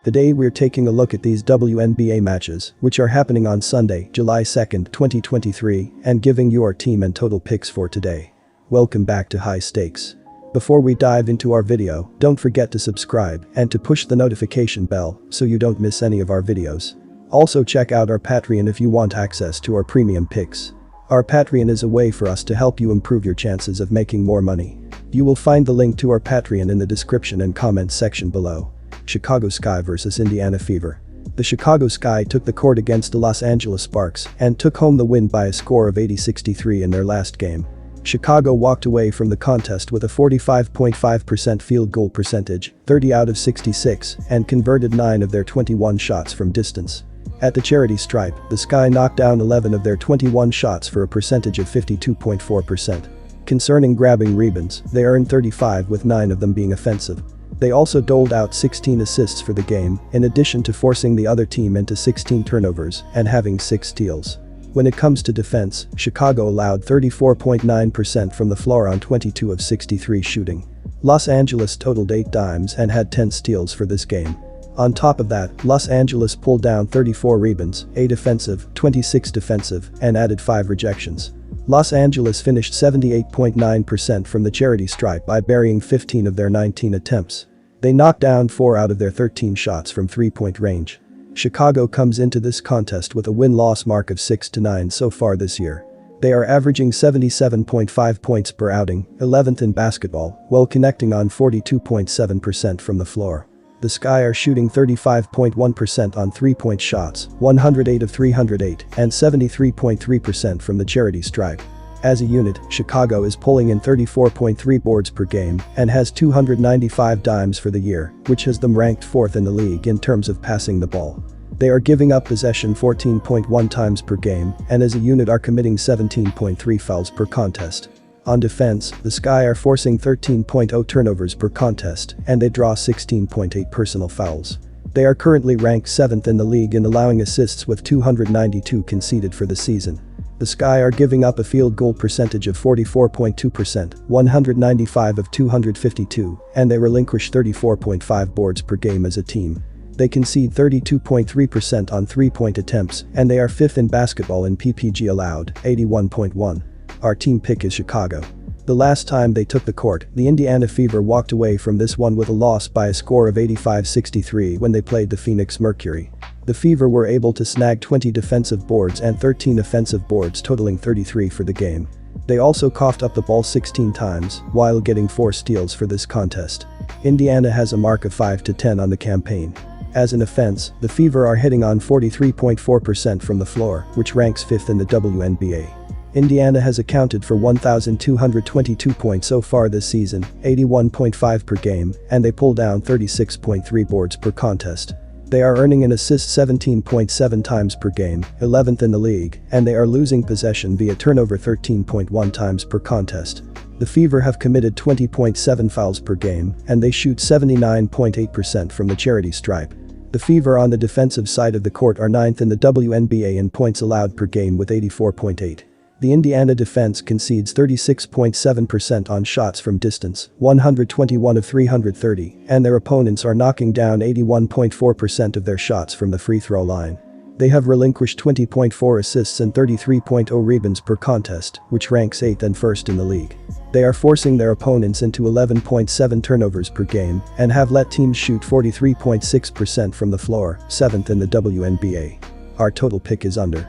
Today we're taking a look at these WNBA matches, which are happening on Sunday, July 2nd, 2023, and giving you our team and total picks for today. Welcome back to High Stakes. Before we dive into our video, don't forget to subscribe and to push the notification bell so you don't miss any of our videos. Also check out our Patreon if you want access to our premium picks. Our Patreon is a way for us to help you improve your chances of making more money. You will find the link to our Patreon in the description and comments section below. Chicago Sky vs Indiana Fever. The Chicago Sky took the court against the Los Angeles Sparks and took home the win by a score of 80-63 in their last game. Chicago walked away from the contest with a 45.5% field goal percentage, 30 out of 66, and converted 9 of their 21 shots from distance. At the charity stripe, the Sky knocked down 11 of their 21 shots for a percentage of 52.4%. Concerning grabbing rebounds, they earned 35 with 9 of them being offensive. They also doled out 16 assists for the game, in addition to forcing the other team into 16 turnovers and having 6 steals. When it comes to defense, Chicago allowed 34.9% from the floor on 22 of 63 shooting. Los Angeles totaled 8 dimes and had 10 steals for this game. On top of that, Los Angeles pulled down 34 rebounds, 8 offensive, 26 defensive, and added 5 rejections. Los Angeles finished 78.9% from the charity stripe by burying 15 of their 19 attempts. They knocked down 4 out of their 13 shots from three-point range. Chicago comes into this contest with a win-loss mark of 6-9 so far this year. They are averaging 77.5 points per outing, 11th in basketball, while connecting on 42.7% from the floor. The Sky are shooting 35.1% on three-point shots, 108 of 308, and 73.3% from the charity stripe. As a unit, Chicago is pulling in 34.3 boards per game and has 295 dimes for the year, which has them ranked 4th in the league in terms of passing the ball. They are giving up possession 14.1 times per game and as a unit are committing 17.3 fouls per contest. On defense, the Sky are forcing 13.0 turnovers per contest and they draw 16.8 personal fouls. They are currently ranked 7th in the league in allowing assists with 292 conceded for the season. The Sky are giving up a field goal percentage of 44.2%, 195 of 252, and they relinquish 34.5 boards per game as a team. They concede 32.3% on three-point attempts and they are 5th in basketball in PPG allowed, 81.1. Our team pick is Chicago. The last time they took the court, the Indiana Fever walked away from this one with a loss by a score of 85-63 when they played the Phoenix Mercury. The Fever were able to snag 20 defensive boards and 13 offensive boards totaling 33 for the game. They also coughed up the ball 16 times, while getting 4 steals for this contest. Indiana has a mark of 5-10 on the campaign. As an offense, the Fever are hitting on 43.4% from the floor, which ranks 5th in the WNBA. Indiana has accounted for 1,222 points so far this season, 81.5 per game, and they pull down 36.3 boards per contest. They are earning an assist 17.7 times per game, 11th in the league, and they are losing possession via turnover 13.1 times per contest. The Fever have committed 20.7 fouls per game, and they shoot 79.8% from the charity stripe. The Fever on the defensive side of the court are 9th in the WNBA in points allowed per game with 84.8. The Indiana defense concedes 36.7% on shots from distance, 121 of 330, and their opponents are knocking down 81.4% of their shots from the free throw line. They have relinquished 20.4 assists and 33.0 rebounds per contest, which ranks 8th and 1st in the league. They are forcing their opponents into 11.7 turnovers per game and have let teams shoot 43.6% from the floor, 7th in the WNBA. Our total pick is under.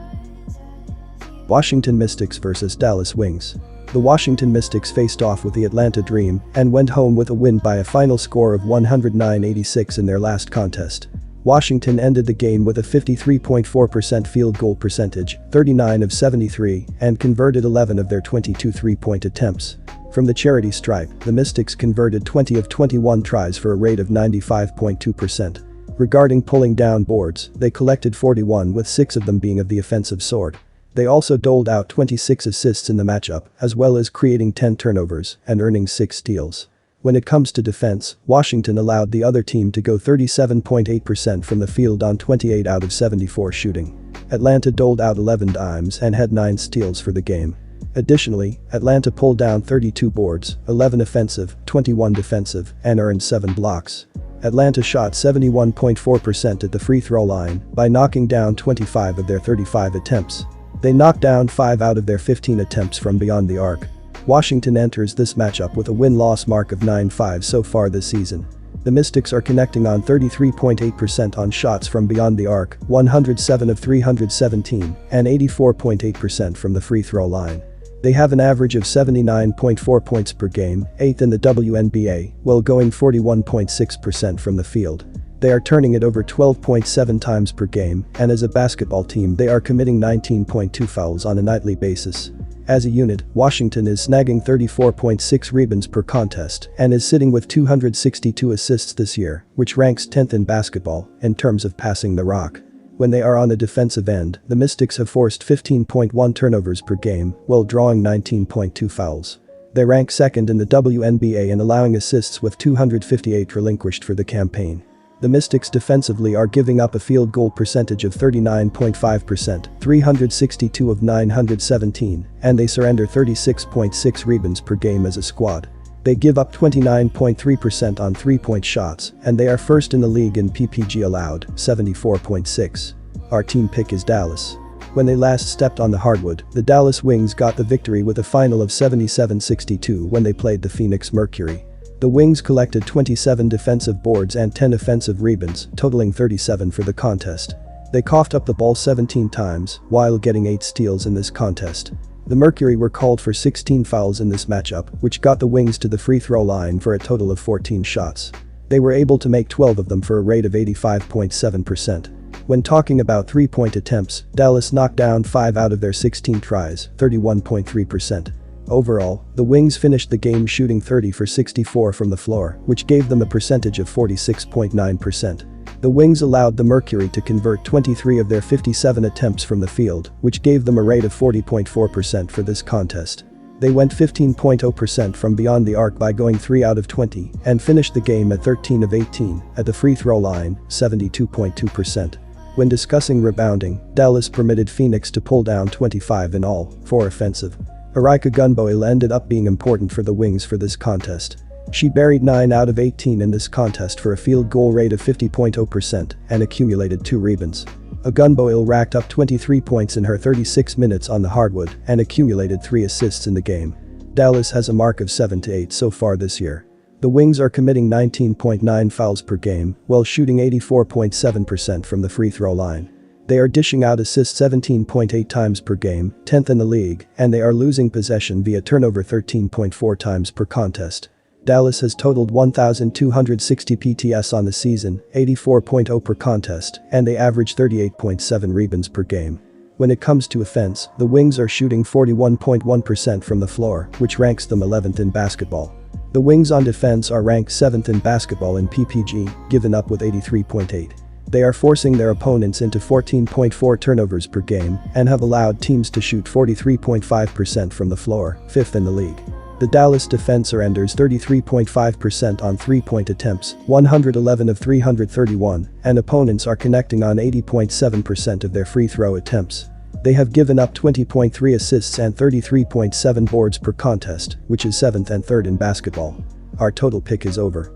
Washington Mystics vs Dallas Wings. The Washington Mystics faced off with the Atlanta Dream and went home with a win by a final score of 109-86 in their last contest. Washington ended the game with a 53.4% field goal percentage, 39 of 73, and converted 11 of their 22 three-point attempts. From the charity stripe, the Mystics converted 20 of 21 tries for a rate of 95.2%. Regarding pulling down boards, they collected 41 with 6 of them being of the offensive sort. They also doled out 26 assists in the matchup, as well as creating 10 turnovers and earning 6 steals. When it comes to defense, Washington allowed the other team to go 37.8% from the field on 28 out of 74 shooting. Atlanta doled out 11 dimes and had 9 steals for the game. Additionally, Atlanta pulled down 32 boards, 11 offensive, 21 defensive, and earned 7 blocks. Atlanta shot 71.4% at the free throw line by knocking down 25 of their 35 attempts. They knocked down 5 out of their 15 attempts from beyond the arc. Washington enters this matchup with a win-loss mark of 9-5 so far this season. The Mystics are connecting on 33.8% on shots from beyond the arc, 107 of 317, and 84.8% from the free throw line. They have an average of 79.4 points per game, 8th in the WNBA, while going 41.6% from the field. They are turning it over 12.7 times per game, and as a basketball team they are committing 19.2 fouls on a nightly basis. As a unit, Washington is snagging 34.6 rebounds per contest and is sitting with 262 assists this year, which ranks 10th in basketball in terms of passing the rock. When they are on the defensive end, the Mystics have forced 15.1 turnovers per game while drawing 19.2 fouls. They rank second in the WNBA in allowing assists with 258 relinquished for the campaign. The Mystics defensively are giving up a field goal percentage of 39.5%, 362 of 917, and they surrender 36.6 rebounds per game as a squad. They give up 29.3% on three-point shots, and they are first in the league in PPG allowed, 74.6. Our team pick is Dallas. When they last stepped on the hardwood, the Dallas Wings got the victory with a final of 77-62 when they played the Phoenix Mercury. The Wings collected 27 defensive boards and 10 offensive rebounds, totaling 37 for the contest. They coughed up the ball 17 times, while getting 8 steals in this contest. The Mercury were called for 16 fouls in this matchup, which got the Wings to the free throw line for a total of 14 shots. They were able to make 12 of them for a rate of 85.7%. When talking about three-point attempts, Dallas knocked down 5 out of their 16 tries, 31.3%. Overall, the Wings finished the game shooting 30 for 64 from the floor, which gave them a percentage of 46.9%. The Wings allowed the Mercury to convert 23 of their 57 attempts from the field, which gave them a rate of 40.4% for this contest. They went 15.0% from beyond the arc by going 3 out of 20 and finished the game at 13 of 18 at the free throw line, 72.2%. When discussing rebounding, Dallas permitted Phoenix to pull down 25 in all, 4 offensive. Arika Gunboil ended up being important for the Wings for this contest. She buried 9 out of 18 in this contest for a field goal rate of 50.0% and accumulated 2 rebounds. Gunboil racked up 23 points in her 36 minutes on the hardwood and accumulated 3 assists in the game. Dallas has a mark of 7-8 so far this year. The Wings are committing 19.9 fouls per game while shooting 84.7% from the free throw line. They are dishing out assists 17.8 times per game, 10th in the league, and they are losing possession via turnover 13.4 times per contest. Dallas has totaled 1,260 PTS on the season, 84.0 per contest, and they average 38.7 rebounds per game. When it comes to offense, the Wings are shooting 41.1% from the floor, which ranks them 11th in basketball. The Wings on defense are ranked 7th in basketball in PPG, given up with 83.8. They are forcing their opponents into 14.4 turnovers per game and have allowed teams to shoot 43.5% from the floor, 5th in the league. The Dallas defense surrenders 33.5% on three-point attempts, 111 of 331, and opponents are connecting on 80.7% of their free throw attempts. They have given up 20.3 assists and 33.7 boards per contest, which is 7th and 3rd in basketball. Our total pick is over.